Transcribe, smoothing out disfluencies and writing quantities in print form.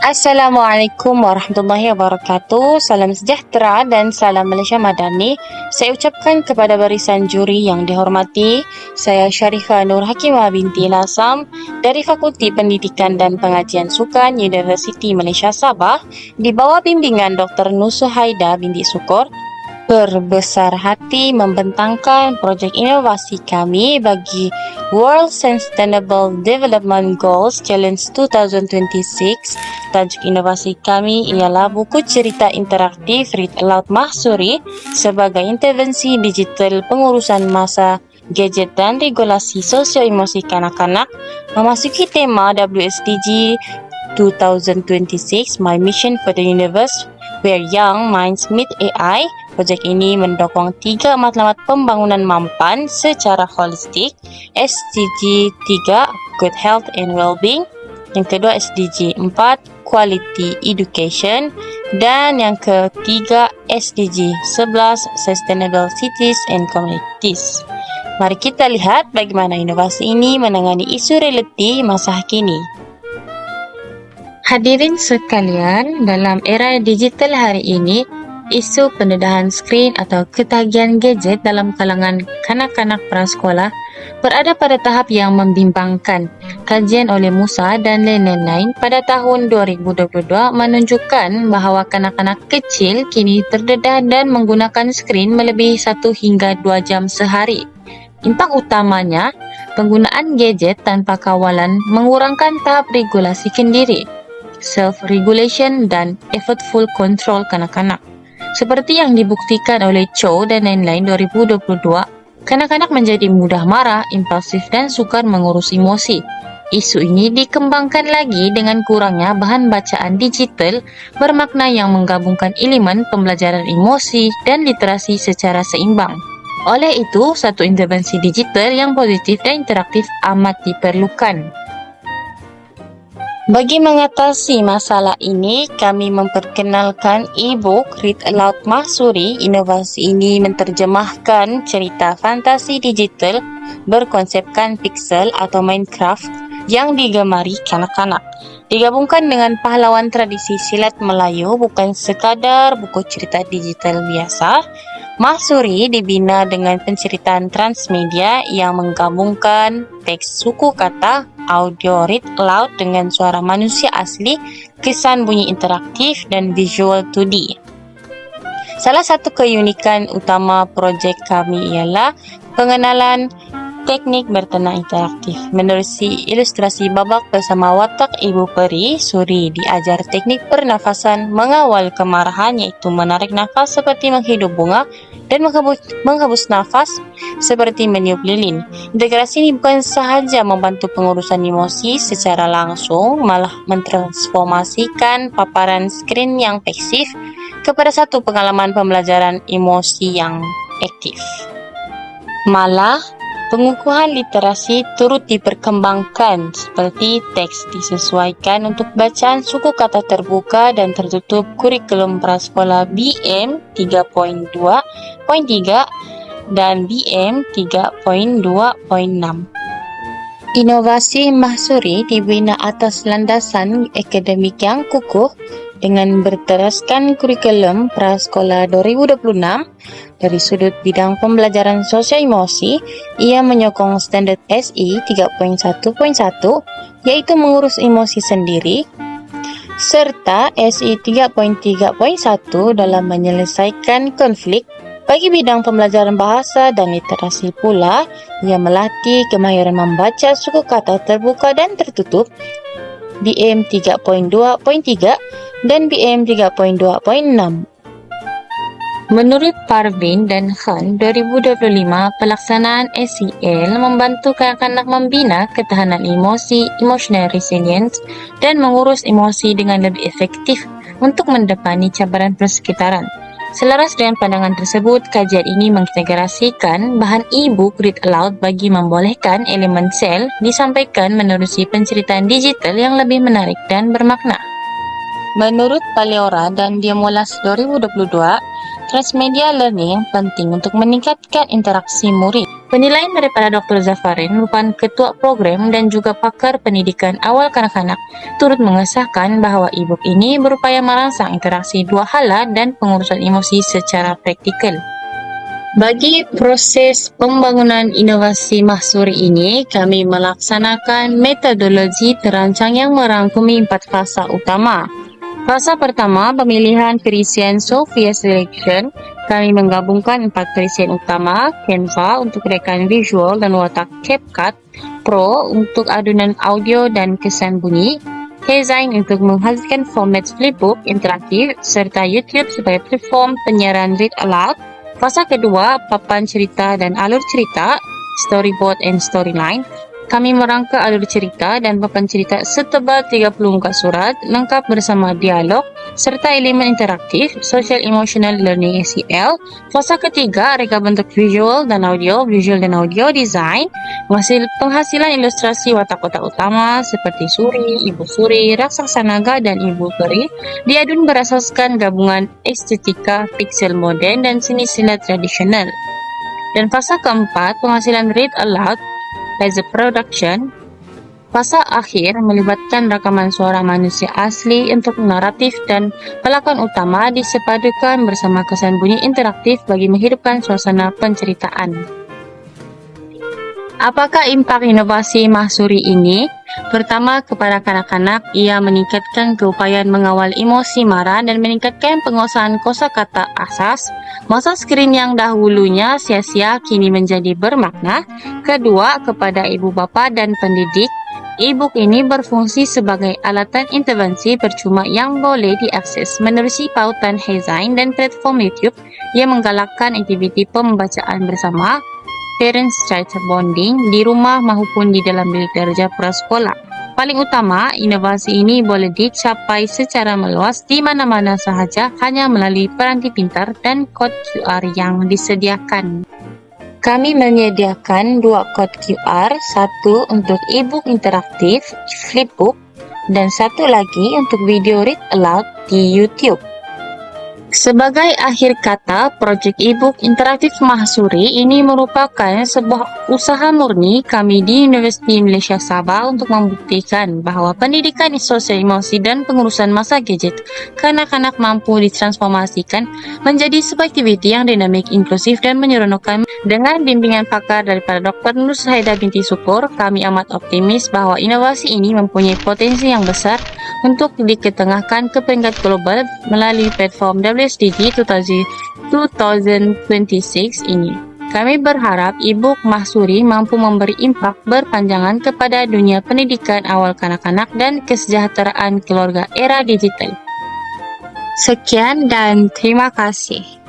Assalamualaikum warahmatullahi wabarakatuh. Salam sejahtera dan salam Malaysia Madani. Saya ucapkan kepada barisan juri yang dihormati, saya Syarifah Nur Hakimah binti Lasam dari Fakulti Pendidikan dan Pengajian Sukan Universiti Malaysia Sabah di bawah bimbingan Dr. Nusuhaida binti Sukur berbesar hati membentangkan projek inovasi kami bagi World Sustainable Development Goals Challenge 2026. Tajuk inovasi kami ialah buku cerita interaktif Read Aloud Mahsuri sebagai intervensi digital pengurusan masa, gadget dan regulasi sosio-emosi kanak-kanak memasuki tema WSDG 2026 My Mission for the Universe Where Young Minds Meet AI. Projek ini mendukung 3 matlamat pembangunan mampan secara holistik. SDG 3 Good Health and Wellbeing, yang kedua SDG 4 Quality Education, dan yang ketiga SDG 11 Sustainable Cities and Communities. Mari kita lihat bagaimana inovasi ini menangani isu relevan masa kini. Hadirin sekalian, dalam era digital hari ini, isu pendedahan skrin atau ketagihan gadget dalam kalangan kanak-kanak prasekolah berada pada tahap yang membimbangkan. Kajian oleh Musa dan lain-lain pada tahun 2022 menunjukkan bahawa kanak-kanak kecil kini terdedah dan menggunakan skrin melebihi 1 hingga 2 jam sehari. Impak utamanya, penggunaan gadget tanpa kawalan mengurangkan tahap regulasi kendiri, self-regulation dan effortful control kanak-kanak. Seperti yang dibuktikan oleh Chow dan lain-lain 2022, kanak-kanak menjadi mudah marah, impulsif dan sukar mengurus emosi. Isu ini dikembangkan lagi dengan kurangnya bahan bacaan digital bermakna yang menggabungkan elemen pembelajaran emosi dan literasi secara seimbang. Oleh itu, satu intervensi digital yang positif dan interaktif amat diperlukan. Bagi mengatasi masalah ini, kami memperkenalkan e-book Read Aloud Mahsuri. Inovasi ini menterjemahkan cerita fantasi digital berkonsepkan pixel atau Minecraft yang digemari kanak-kanak. Digabungkan dengan pahlawan tradisi silat Melayu, bukan sekadar buku cerita digital biasa. Mahsuri dibina dengan penceritaan transmedia yang menggabungkan teks suku kata, audio read aloud dengan suara manusia asli, kesan bunyi interaktif dan visual 2D. Salah satu keunikan utama projek kami ialah pengenalan teknik bertenang interaktif. Menerusi ilustrasi babak bersama watak Ibu Peri, Suri diajar teknik pernafasan mengawal kemarahan, iaitu menarik nafas seperti menghidup bunga dan menghembus nafas seperti meniup lilin. Integrasi ini bukan sahaja membantu pengurusan emosi secara langsung, malah mentransformasikan paparan skrin yang pasif kepada satu pengalaman pembelajaran emosi yang aktif. Malah, pengukuhan literasi turut diperkembangkan, seperti teks disesuaikan untuk bacaan suku kata terbuka dan tertutup kurikulum prasekolah BM 3.2.3 dan BM 3.2.6. Inovasi Mahsuri dibina atas landasan akademik yang kukuh dengan berteraskan kurikulum prasekolah 2026. Dari sudut bidang pembelajaran sosial emosi, ia menyokong standard SI 3.1.1 yaitu mengurus emosi sendiri, serta SI 3.3.1 dalam menyelesaikan konflik. Bagi bidang pembelajaran bahasa dan literasi pula, ia melatih kemahiran membaca suku kata terbuka dan tertutup BM 3.2.3 dan BM 3.2.6. Menurut Parvin dan Han 2025, pelaksanaan SEL membantu kanak-kanak membina ketahanan emosi, emotional resilience, dan mengurus emosi dengan lebih efektif untuk mendepani cabaran persekitaran. Selaras dengan pandangan tersebut, kajian ini mengintegrasikan bahan e-book Read Aloud bagi membolehkan elemen sel disampaikan menerusi penceritaan digital yang lebih menarik dan bermakna. Menurut Paleora dan Diamolas 2022, transmedia learning penting untuk meningkatkan interaksi murid. Penilaian daripada Dr. Zafarin, merupakan ketua program dan juga pakar pendidikan awal kanak-kanak, turut mengesahkan bahawa e-book ini berupaya merangsang interaksi dua hala dan pengurusan emosi secara praktikal. Bagi proses pembangunan inovasi mahsuri ini, kami melaksanakan metodologi terancang yang merangkumi 4 fasa utama. Fasa pertama, pemilihan perisian software selection. Kami menggabungkan 4 perisian utama, Canva untuk rekan visual dan watak CapCut, Pro untuk adunan audio dan kesan bunyi, Design untuk menghasilkan format flipbook interaktif, serta YouTube sebagai platform penyiaran read aloud. Fasa kedua, papan cerita dan alur cerita, storyboard and storyline. Kami merangka alur cerita dan papan cerita setebal 30 muka surat, lengkap bersama dialog, serta elemen interaktif, social emotional learning SEL. Fasa ketiga, reka bentuk visual dan audio design, penghasilan ilustrasi watak-watak utama seperti Suri, Ibu Suri, Raksasa Naga, dan Ibu Peri, diadun berasaskan gabungan estetika, pixel modern, dan seni silat tradisional. Dan fasa keempat, penghasilan read aloud as a production. Fasa akhir melibatkan rakaman suara manusia asli untuk naratif dan pelakon utama disepadukan bersama kesan bunyi interaktif bagi menghidupkan suasana penceritaan. Apakah impak inovasi mahsuri ini? Pertama, kepada kanak-kanak, ia meningkatkan keupayaan mengawal emosi marah dan meningkatkan penguasaan kosakata asas. Masa skrin yang dahulunya sia-sia kini menjadi bermakna. Kedua, kepada ibu bapa dan pendidik, e-book ini berfungsi sebagai alatan intervensi percuma yang boleh diakses menerusi pautan Hezain dan platform YouTube yang menggalakkan aktiviti pembacaan bersama, parents-child bonding di rumah maupun di dalam bilik darjah prasekolah. Paling utama, inovasi ini boleh dicapai secara meluas di mana-mana sahaja hanya melalui peranti pintar dan kod QR yang disediakan. Kami menyediakan 2 kod QR, satu untuk e-book interaktif, flipbook, dan satu lagi untuk video read aloud di YouTube. Sebagai akhir kata, proyek e-book interaktif Mahsuri ini merupakan sebuah usaha murni kami di Universiti Malaysia Sabah untuk membuktikan bahawa pendidikan sosial emosi dan pengurusan masa gadget kanak-kanak mampu ditransformasikan menjadi sebuah aktiviti yang dinamik, inklusif, dan menyeronokkan. Dengan bimbingan pakar daripada Dr. Nur Sahidah binti Sukur, kami amat optimis bahawa inovasi ini mempunyai potensi yang besar untuk diketengahkan ke peringkat global melalui platform WSDG 2026 ini. Kami berharap e-book Mahsuri mampu memberi impak berpanjangan kepada dunia pendidikan awal kanak-kanak dan kesejahteraan keluarga era digital. Sekian dan terima kasih.